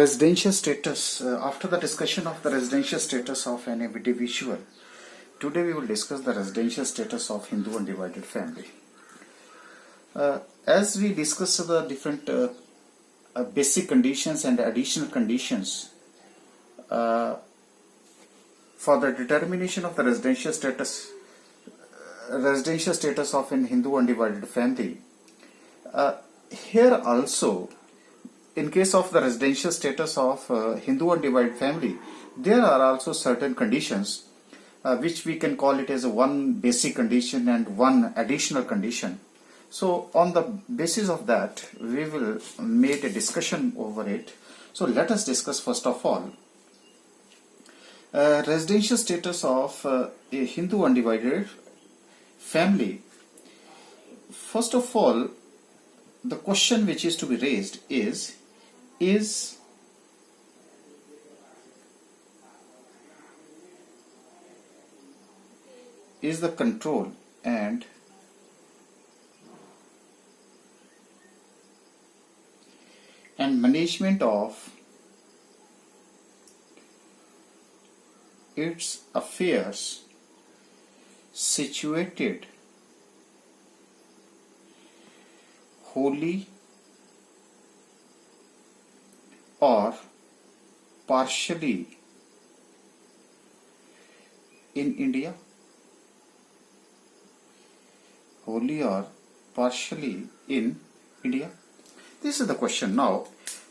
Residential status. After the discussion of the residential status of an individual, today we will discuss the residential status of Hindu undivided family. As we discuss the different basic conditions and additional conditions for the determination of the residential status of an Hindu undivided family, here also, in case of the residential status of Hindu undivided family, there are also certain conditions which we can call it as one basic condition and one additional condition. So on the basis of that, we will make a discussion over it. So let us discuss first of all residential status of a Hindu undivided family. First of all, the question which is to be raised is the control and management of its affairs situated wholly or partially in India? Wholly or partially in India? This is the question. Now,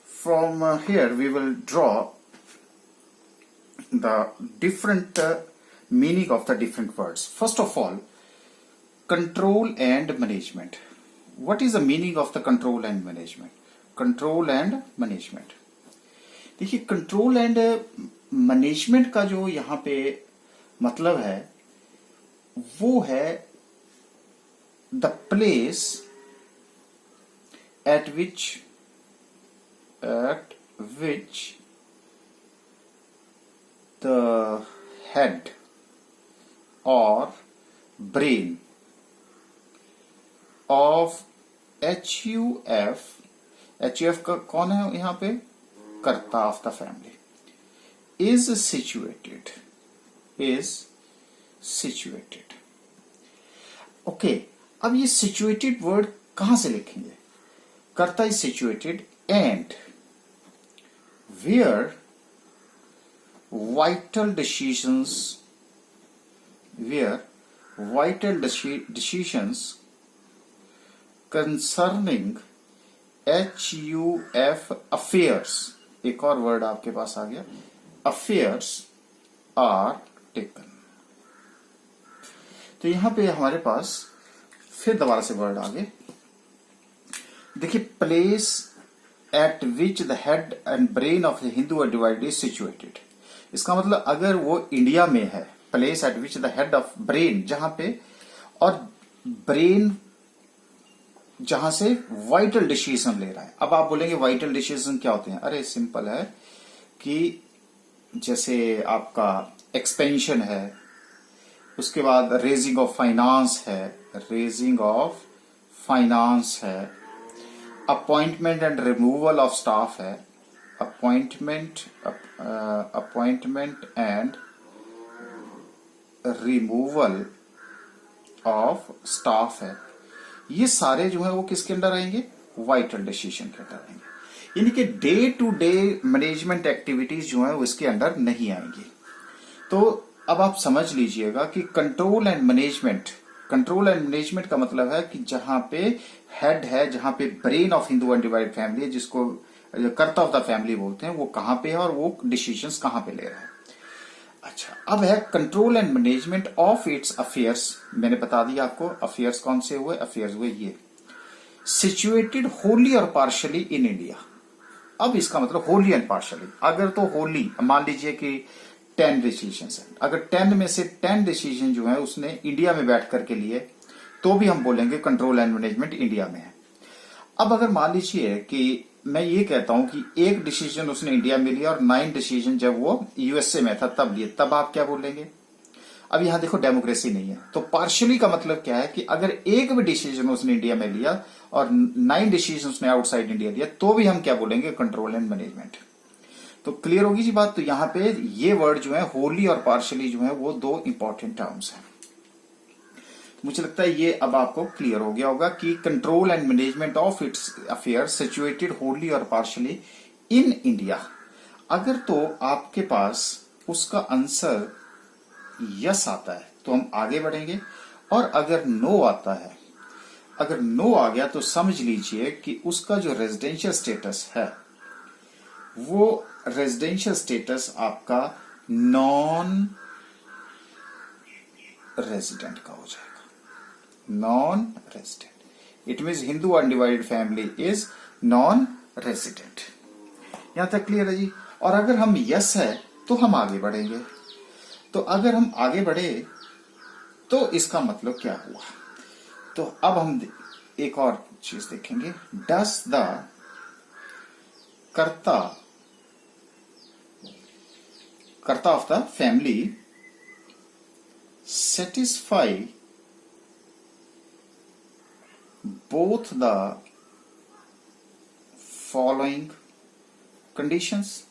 from here we will draw the different meaning of the different words. First of all, control and management. What is the meaning of the control and management? Control and management. देखिए, control and management का जो यहाँ पे मतलब है वो है the place at which the head or brain of HUF का कौन है यहाँ पे? कर्ता of the family is situated. Okay, अब ये situated वर्ड कहां से लिखेंगे? कर्ता is situated and where vital decisions concerning HUF affairs, एक और वर्ड आपके पास आ गया, affairs are taken. तो यहां पे हमारे पास फिर दोबारा से वर्ड आ गए. देखिए, place at which the head and brain of the Hindu divided is situated. इसका मतलब अगर वो इंडिया में है, place at which the head of brain, जहां पे और ब्रेन जहां से वाइटल डिसीजन ले रहा है. अब आप बोलेंगे वाइटल डिसीजन क्या होते हैं? अरे सिंपल है कि जैसे आपका एक्सपेंशन है, उसके बाद रेजिंग ऑफ फाइनेंस है, appointment and removal of staff है, appointment and removal of staff है. ये सारे जो है वो किसके अंडर आएंगे? वाइटल डिसीजन के अंडर आएंगे. यानी कि day to day management activities जो है वो इसके अंडर नहीं आएंगी. तो अब आप समझ लीजिएगा कि कंट्रोल एंड मैनेजमेंट का मतलब है कि जहां पे हेड है, जहां पे brain of Hindu undivided family है, जिसको कर्ता ऑफ द फैमिली बोलते हैं, वो कहां पे है और वो डिसीजंस कहां पे ले रहा है. अच्छा, अब है control and management of its affairs. मैंने बता दिया आपको अफेयर्स कौन से हुए. अफेयर्स हुए ये सिचुएटेड होली और पार्शली इन इंडिया. अब इसका मतलब होली एंड पार्शली. अगर तो होली, मान लीजिए कि 10 डिसीजन है, अगर 10 में से 10 डिसीजन जो है उसने इंडिया में बैठ करके लिए, तो भी हम बोलेंगे कंट्रोल एंड मैनेजमेंट इंडिया में है. अब अगर मान लीजिए कि मैं ये कहता हूं कि एक डिसीजन उसने इंडिया में लिया और 9 डिसीजन जब वो यूएसए में था तब लिए, तब आप क्या बोलेंगे? अब यहां देखो डेमोक्रेसी नहीं है, तो पार्शियली का मतलब क्या है कि अगर एक भी डिसीजन उसने इंडिया में लिया और 9 डिसीजन उसने आउटसाइड इंडिया लिया, तो भी हम क्या बोलेंगे? Control and management. तो क्लियर होगी जी बात। तो यहाँ पे ये वर्ड जो है होली और पार्शली जो है वो दो इंपॉर्टेंट टर्म्स हैं। मुझे लगता है ये अब आपको क्लियर हो गया होगा कि control and management of its affair situated Holi और पार्शली इन इंडिया। अगर तो आपके पास उसका आंसर यस आता है तो हम आगे बढ़ेंगे, और अगर नो आता है, अगर नो आ गया तो समझ लीजिए कि उसका जो रेजिडेंशियल स्टेटस है वो रेजिडेंशियल स्टेटस आपका नॉन रेजिडेंट का हो जाएगा। Non resident, it means Hindu undivided family is non resident. यहां तक क्लियर है जी। और अगर हम यस है तो हम आगे बढ़ेंगे। तो अगर हम आगे बढ़े तो इसका मतलब क्या हुआ। तो अब हम एक और चीज देखेंगे। डस द कर्ता of the family satisfy both the following conditions?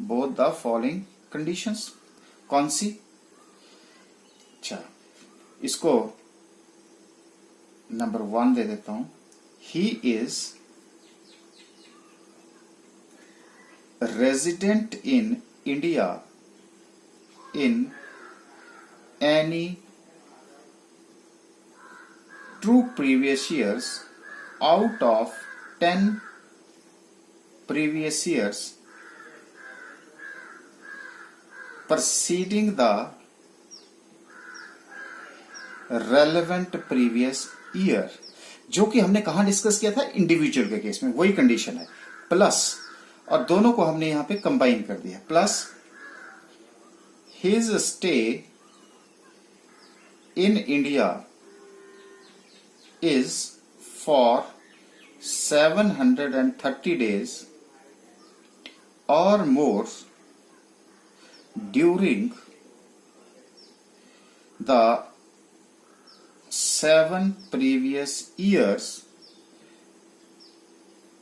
both the following conditions कौन सी? अच्छा, इसको नंबर 1 दे देता हूं। He is resident in India in any true previous years out of 10 previous years preceding the relevant previous year। जो कि हमने कहां discuss किया था, इंडिविजुअल के केस में वही कंडीशन है, प्लस, और दोनों को हमने यहां पे कंबाइन कर दिया, plus his stay in India is for 730 days or more during the 7 previous years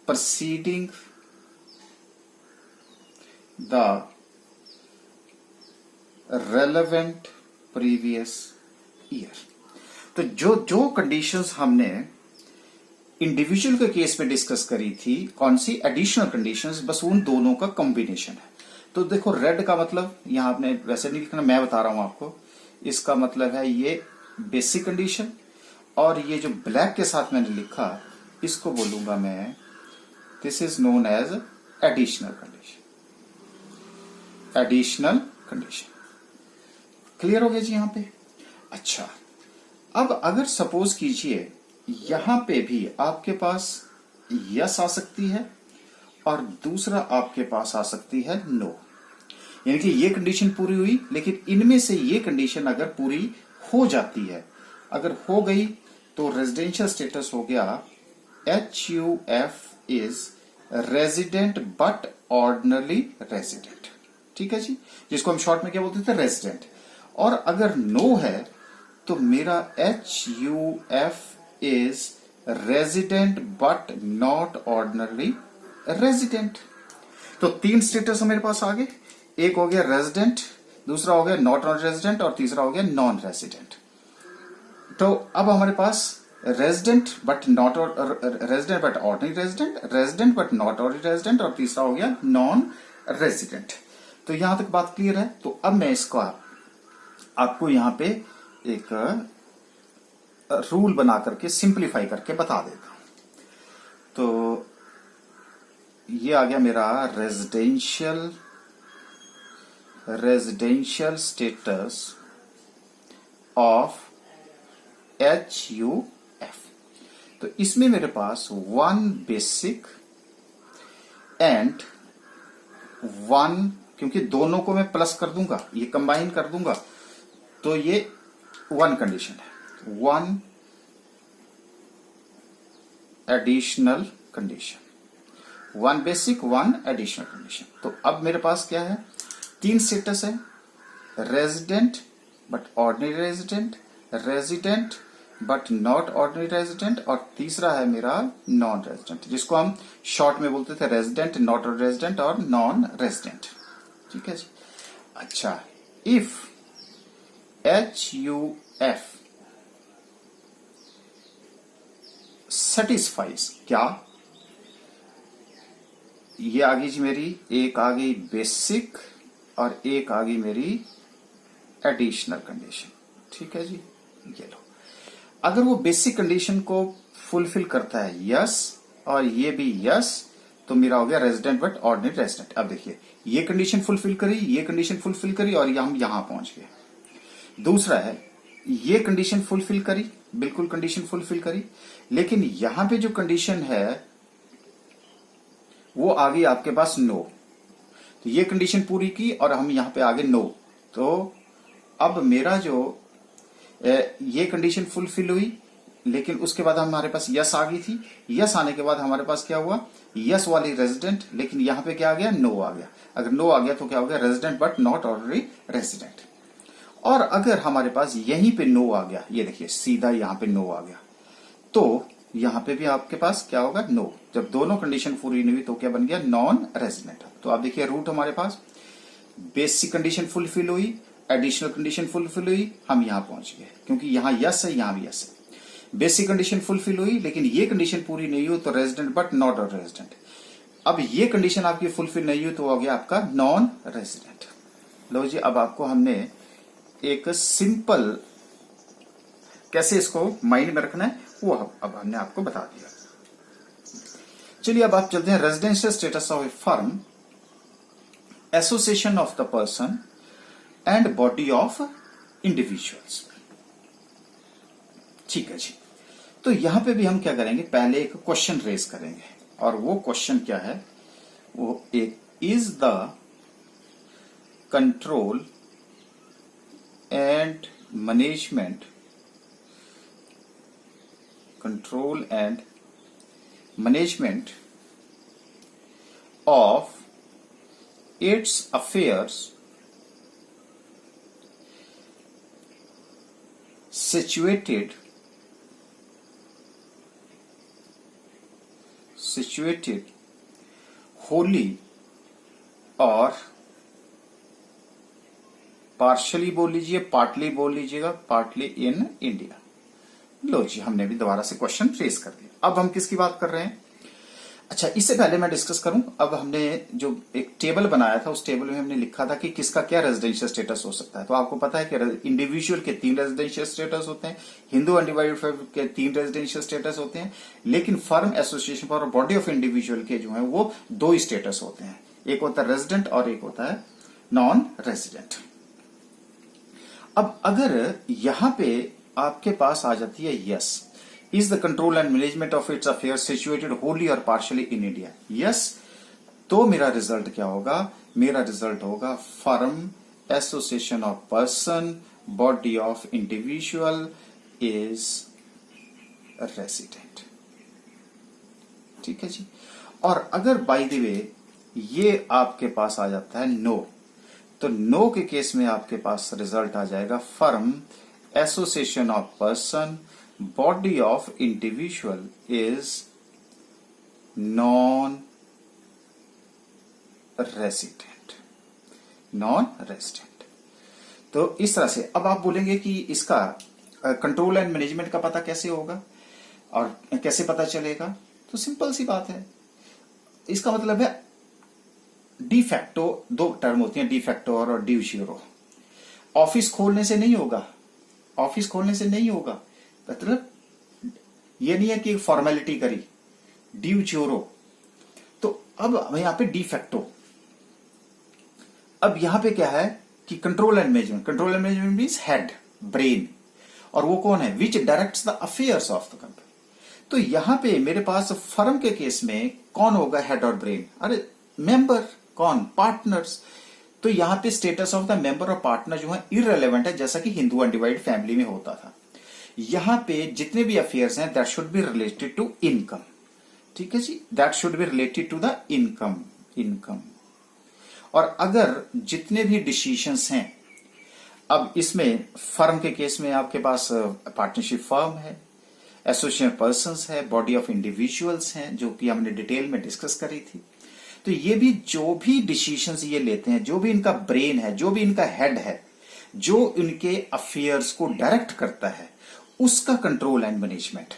preceding the relevant previous year। तो जो कंडीशंस हमने इंडिविजुअल के केस में डिस्कस करी थी, कौन सी? एडिशनल कंडीशंस, बस उन दोनों का कॉम्बिनेशन है। तो देखो रेड का मतलब यहां आपने वैसे नहीं लिखना, मैं बता रहा हूं आपको। इसका मतलब है ये बेसिक कंडीशन, और ये जो ब्लैक के साथ मैंने लिखा इसको बोलूंगा मैं, this is known as additional condition. Additional condition clear हो गया जी यहां पे। अच्छा, अब अगर सपोज कीजिए यहां पे भी आपके पास यस आ सकती है और दूसरा आपके पास आ सकती है नो, यानी कि ये कंडीशन पूरी हुई, लेकिन इनमें से ये कंडीशन अगर पूरी हो जाती है, अगर हो गई तो रेजिडेंशियल स्टेटस हो गया HUF is resident but ordinary resident. ठीक है जी, जिसको हम शॉर्ट में क्या बोलते थे, रेजिडेंट। और अगर नो है तो मेरा HUF is resident but not ordinary resident. तो 3 स्टेटस मेरे पास आ गए, एक हो गया रेजिडेंट, दूसरा हो गया नॉट रेजिडेंट, और तीसरा हो गया नॉन रेजिडेंट। तो अब हमारे पास resident but not resident but ordinary resident, resident but not ordinary resident, और तीसरा हो गया नॉन रेजिडेंट। तो यहां तक बात क्लियर है। तो अब मैं इसको आपको यहां पे एक रूल बना करके सिंप्लीफाई करके बता देता हूं। तो ये आ गया मेरा रेजिडेंशियल स्टेटस ऑफ HUF। तो इसमें मेरे पास 1 बेसिक एंड 1, क्योंकि दोनों को मैं प्लस कर दूंगा, ये कंबाइन कर दूंगा, तो ये 1 कंडीशन है, 1 additional condition, 1 basic 1 additional condition. तो अब मेरे पास क्या है, 3 स्टेटस है, resident but ordinary resident, resident but not ordinary resident, और तीसरा है मेरा नॉन रेजिडेंट, जिसको हम शॉर्ट में बोलते थे रेजिडेंट, नॉट रेजिडेंट और नॉन रेजिडेंट। ठीक है जी। अच्छा, इफ HUF सेटिस्फाइज, क्या ये आ गई जी मेरी, एक आ गई बेसिक और एक आ गई मेरी एडिशनल कंडीशन। ठीक है जी, ये लो। अगर वो बेसिक कंडीशन को फुलफिल करता है यस, और ये भी यस, तो मेरा हो गया रेजिडेंट बट ऑर्डिनरी रेजिडेंट। अब देखिए, ये कंडीशन फुलफिल करी, ये कंडीशन फुलफिल करी, और हम यहां पहुंच गए। दूसरा है, ये कंडीशन फुलफिल करी, बिल्कुल कंडीशन फुलफिल करी, लेकिन यहां पे जो कंडीशन है वो आ गई आपके पास नो। तो ये कंडीशन पूरी की और हम यहां पे आ गए नो। तो अब मेरा जो ये कंडीशन फुलफिल हुई, लेकिन उसके बाद हमारे पास यस आ गई थी। यस आने के बाद हमारे पास क्या हुआ, यस वाली रेजिडेंट, लेकिन यहां पे क्या आ गया, नो आ गया। अगर नो आ गया तो क्या हो गया, resident but not ordinary resident. और अगर हमारे पास यहीं पे नो आ गया, ये देखिए सीधा यहां पे नो आ गया, तो यहां पे भी आपके पास क्या होगा, नो। जब दोनों कंडीशन पूरी नहीं हुई तो क्या बन गया, नॉन रेजिडेंट। तो आप देखिए रूट हमारे पास बेसिक कंडीशन फुलफिल हुई, एडिशनल कंडीशन फुलफिल हुई, हम यहां पहुंच गए, क्योंकि यहां यस है, यहां भी यस है। बेसिक कंडीशन फुलफिल हुई, लेकिन ये कंडीशन पूरी नहीं हुई तो रेजिडेंट बट नॉट रेजिडेंट। अब ये कंडीशन आपकी फुलफिल नहीं हुई तो हो गया आपका नॉन रेजिडेंट। लो जी, अब आपको हमने एक सिंपल कैसे इसको माइंड में रखना है वो अब हमने आपको बता दिया। चलिए अब आप चलते हैं residential status of A firm, association of the person and body of individuals. ठीक है जी। तो यहां पे भी हम क्या करेंगे, पहले एक क्वेश्चन रेज करेंगे, और वो क्वेश्चन क्या है, वो एक is the control and management of its affairs situated wholly और पार्शली बोल लीजिए, पार्टली बोल लीजिएगा, पार्टली इन इंडिया। लो जी, हमने भी दोबारा से क्वेश्चन रेज कर दिया। अब हम किसकी बात कर रहे हैं, अच्छा इससे पहले मैं डिस्कस करूं, अब हमने जो एक टेबल बनाया था उस टेबल में हमने लिखा था कि किसका क्या रेजिडेंशियल स्टेटस हो सकता है। तो आपको पता है कि इंडिविजुअल के 3 रेजिडेंशियल स्टेटस होते हैं, हिंदू अनडिवाइडेड के 3 रेजिडेंशियल स्टेटस होते हैं, लेकिन फर्म, एसोसिएशन और बॉडी ऑफ इंडिविजुअल के जो है वो 2 ही स्टेटस होते हैं, एक होता है रेजिडेंट और एक होता है नॉन रेजिडेंट। अब अगर यहां पे आपके पास आ जाती है yes, is the control and management of its affair situated Holi और पार्शियली इन इंडिया, यस, तो मेरा रिजल्ट क्या होगा, मेरा रिजल्ट होगा firm, association of person, body of individual is resident. ठीक है जी। और अगर बाय द वे ये आपके पास आ जाता है नो, तो नो के केस में आपके पास रिजल्ट आ जाएगा firm, association of person, body of individual is non resident, non resident. तो इस तरह से अब आप बोलेंगे कि इसका कंट्रोल एंड मैनेजमेंट का पता कैसे होगा और कैसे पता चलेगा, तो सिंपल सी बात है, इसका मतलब है डी फैक्टो, 2 टर्म होती हैं, डी फैक्टो और ड्यू ज्यूरो। ऑफिस खोलने से नहीं होगा, ऑफिस खोलने से नहीं होगा, मतलब ये नहीं है कि फॉर्मेलिटी करी, ड्यू ज्यूरो। तो अब यहां पे डी फैक्टो, अब यहां पे क्या है कि control and management, control and management means head, brain, और वो कौन है, which directs the affairs of the company. तो यहां पे मेरे पास फर्म के केस में कौन होगा हेड और ब्रेन, अरे मेंबर, कौन, पार्टनर्स। तो यहां पे स्टेटस ऑफ द मेंबर और पार्टनर जो है इररिलेवेंट है, जैसा कि हिंदू अनडिवाइडेड फैमिली में होता था। यहां पे जितने भी अफेयर्स हैं that should be related to income. ठीक है जी, that should be related to the income. और अगर जितने भी डिसीजंस हैं, अब इसमें फर्म के केस में आपके पास पार्टनरशिप फर्म है, एसोसिएट पर्संस है, बॉडी ऑफ इंडिविजुअल्स हैं, जो कि हमने डिटेल में डिस्कस करी थी। तो ये भी जो भी डिसीजंस ये लेते हैं, जो भी इनका ब्रेन है, जो भी इनका हेड है, जो इनके अफेयर्स को डायरेक्ट करता है, उसका कंट्रोल एंड मैनेजमेंट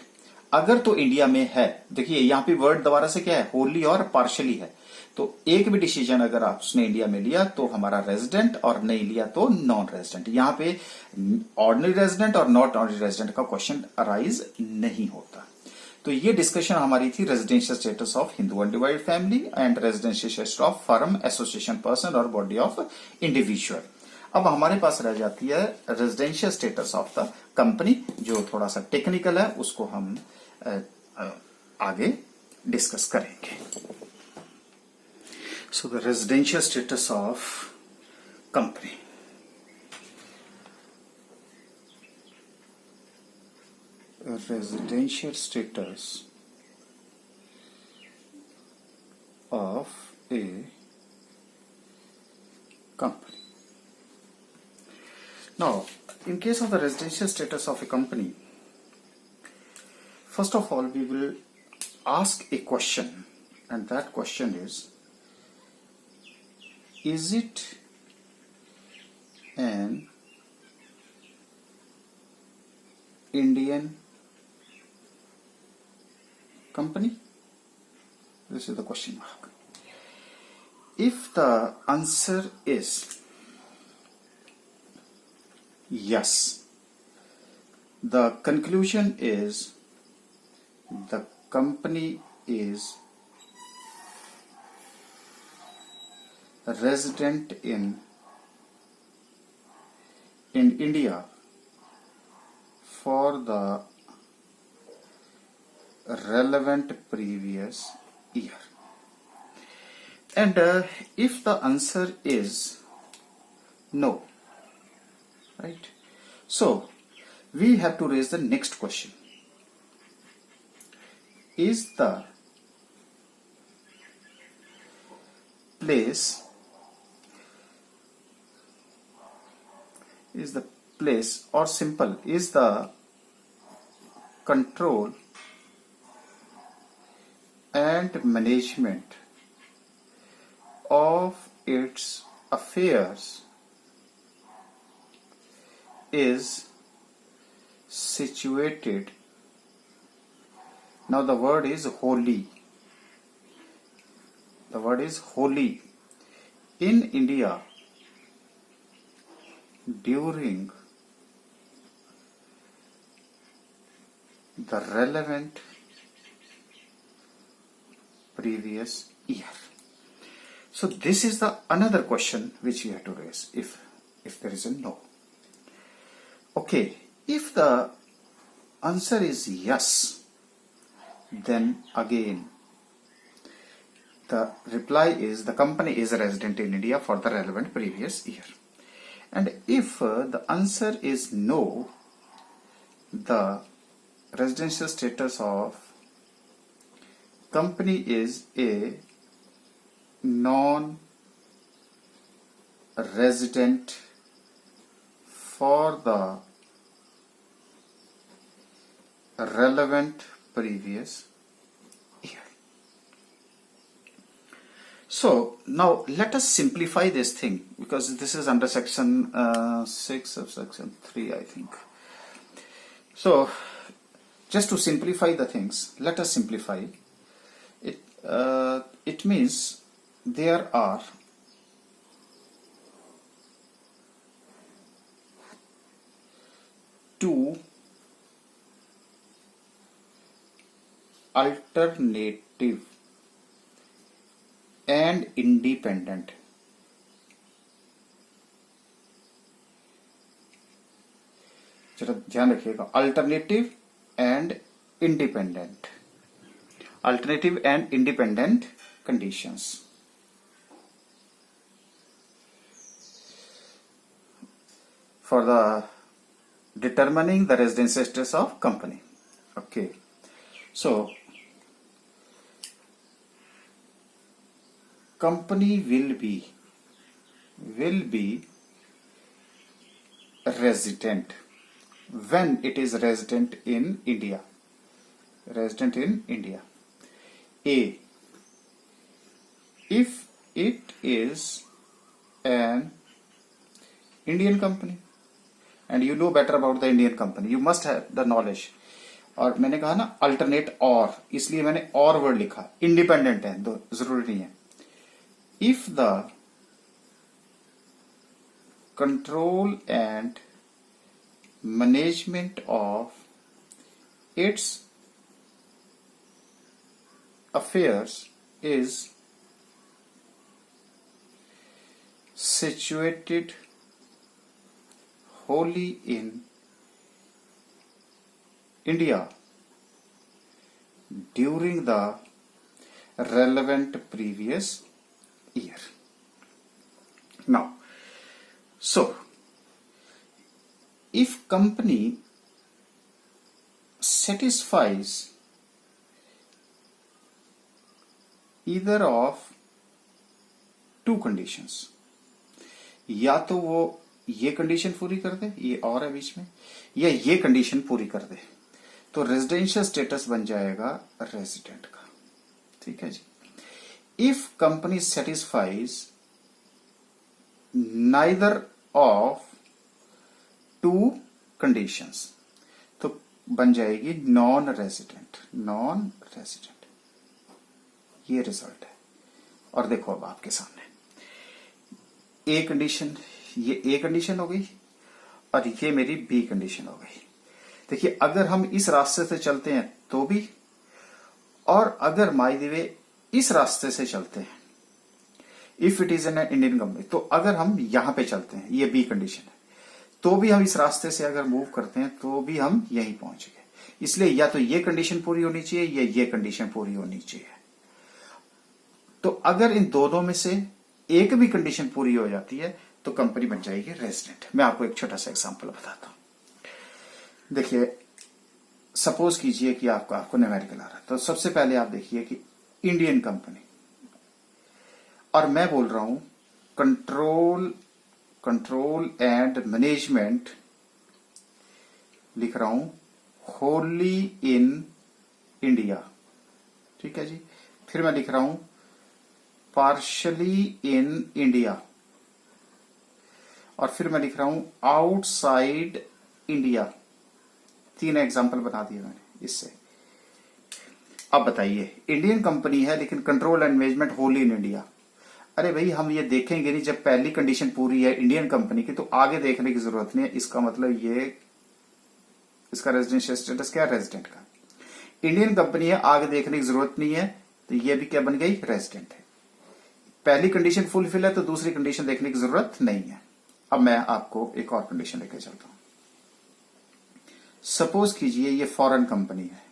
अगर तो इंडिया में है। देखिए यहां पे वर्ड दोबारा से क्या है, होली और पार्शली है। तो एक भी डिसीजन अगर आपने इंडिया में लिया तो हमारा रेजिडेंट, और नहीं लिया तो नॉन रेजिडेंट। यहां पे ऑर्डिनरी रेजिडेंट और नॉट ऑर्डिनरी रेजिडेंट का क्वेश्चन अराइज नहीं होता। तो ये डिस्कशन हमारी थी residential status of Hindu undivided family and residential status of firm, association person और बॉडी ऑफ इंडिविजुअल। अब हमारे पास रह जाती है residential status of the company, जो थोड़ा सा टेक्निकल है, उसको हम आगे डिस्कस करेंगे। So the residential status of company. Residential status of a company. Now, in case of the residential status of a company, first of all, we will ask a question, and that question is it an Indian company? This is the question mark. If the answer is yes, the conclusion is the company is resident in India for the relevant previous year. And if the answer is no, right? So we have to raise the next question. Is the place or simple, is the control and management of its affairs is situated, now the word is wholly, in India during the relevant previous year. So this is the another question which we have to raise if there is a no. Okay, if the answer is yes, then again the reply is the company is a resident in India for the relevant previous year. And if the answer is no, the residential status of company is a non-resident for the relevant previous year. So now let us simplify this thing, because this is under section 6 of section 3, I think. So just to simplify the things, let us simplify it. It means there are two alternative and independent जरा ध्यान रखिएगा, alternative and independent conditions for the determining the residential status of company. Okay, so company will be resident when it is resident in India. Resident in India. A, if it is an Indian company and you know better about the Indian company, you must have the knowledge. और मैंने कहा ना alternate और, इसलिए मैंने और word लिखा, independent है तो जरूरी नहीं है. If the control and management of its affairs is situated wholly in India during the relevant previous year. Now, so if company satisfies either of two conditions, या तो वो ये कंडीशन पूरी कर दे, ये और है बीच में, या ये कंडीशन पूरी कर दे, तो रेजिडेंशियल स्टेटस बन जाएगा रेजिडेंट का. ठीक है जी. If company satisfies neither of two conditions तो बन जाएगी नॉन रेजिडेंट. नॉन रेजिडेंट ये रिजल्ट है. और देखो अब आपके सामने ए कंडीशन, ये ए कंडीशन हो गई और ये मेरी बी कंडीशन हो गई. देखिए अगर हम इस रास्ते से चलते हैं तो भी, और अगर माय द वे इस रास्ते से चलते हैं, if it is an Indian company, तो अगर हम यहां पे चलते हैं, ये बी कंडीशन है, तो भी हम इस रास्ते से अगर मूव करते हैं तो भी हम यहीं पहुंच गए. इसलिए या तो ये कंडीशन पूरी होनी चाहिए या ये कंडीशन पूरी होनी चाहिए. तो अगर इन दोनों में से एक भी कंडीशन पूरी हो जाती है तो कंपनी बन जाएगी रेजिडेंट. मैं आपको एक छोटा सा एग्जांपल बताता हूं. देखिए सपोज कीजिए कि आपको न्यूमेरिकल आ रहा है, तो सबसे पहले आप देखिए कि इंडियन कंपनी, और मैं बोल रहा हूं कंट्रोल एंड मैनेजमेंट, लिख रहा हूं होली इन इंडिया. ठीक है जी. फिर मैं लिख रहा हूं पार्शली इन इंडिया, और फिर मैं लिख रहा हूं आउटसाइड इंडिया. 3 एग्जांपल बना दिए मैंने इससे. अब बताइए इंडियन कंपनी है लेकिन control and management Holi in India. अरे भाई हम ये देखेंगे नहीं, जब पहली कंडीशन पूरी है इंडियन कंपनी की तो आगे देखने की जरूरत नहीं है. इसका मतलब ये इसका रेजिडेंशियल स्टेटस क्या है, रेजिडेंट का. इंडियन कंपनी है, आगे देखने की जरूरत नहीं है, तो ये भी क्या बन गई, रेजिडेंट है. पहली कंडीशन फुलफिल है तो दूसरी कंडीशन देखने की जरूरत नहीं है. अब मैं आपको एक और कंडीशन लेके चलता हूं. सपोज कीजिए ये फॉरेन कंपनी है,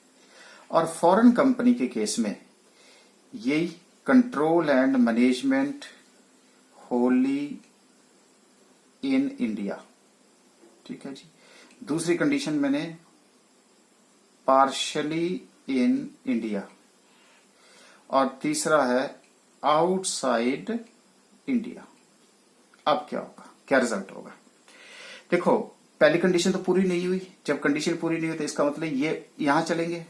और फॉरेन कंपनी के केस में ये control and management Holi in India. ठीक है जी. दूसरी कंडीशन मैंने पार्शली इन इंडिया, और तीसरा है आउटसाइड इंडिया. अब क्या होगा, क्या रिजल्ट होगा? देखो पहली कंडीशन तो पूरी नहीं हुई. जब कंडीशन पूरी नहीं हुई तो इसका मतलब ये यहां चलेंगे.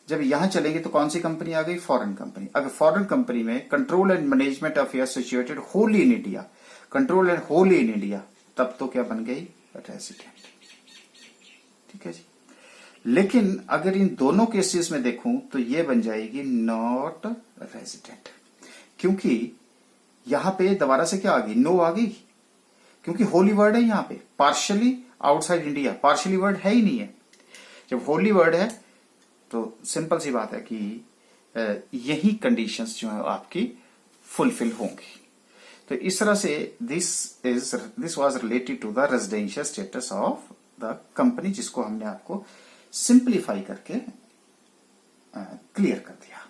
जब यहां चलेंगे तो कौन सी कंपनी आ गई, फॉरेन कंपनी. अगर फॉरेन कंपनी में control and management affairs situated Holi in India, control and Holi in India, तब तो क्या बन गई, रेजिडेंट. ठीक है जी. लेकिन अगर इन दोनों केसेस में देखूं तो ये बन जाएगी नॉट रेजिडेंट. क्योंकि यहां पे दोबारा से क्या आ गई, नो आ गई, क्योंकि होली वर्ड है यहां पे. Partially outside India, partially word है ही नहीं है. जब होली वर्ड है तो सिंपल सी बात है कि यही कंडीशंस जो है आपकी फुलफिल होंगी. तो इस तरह से this was related to the residential status of the company, जिसको हमने आपको सिंप्लीफाई करके क्लियर कर दिया.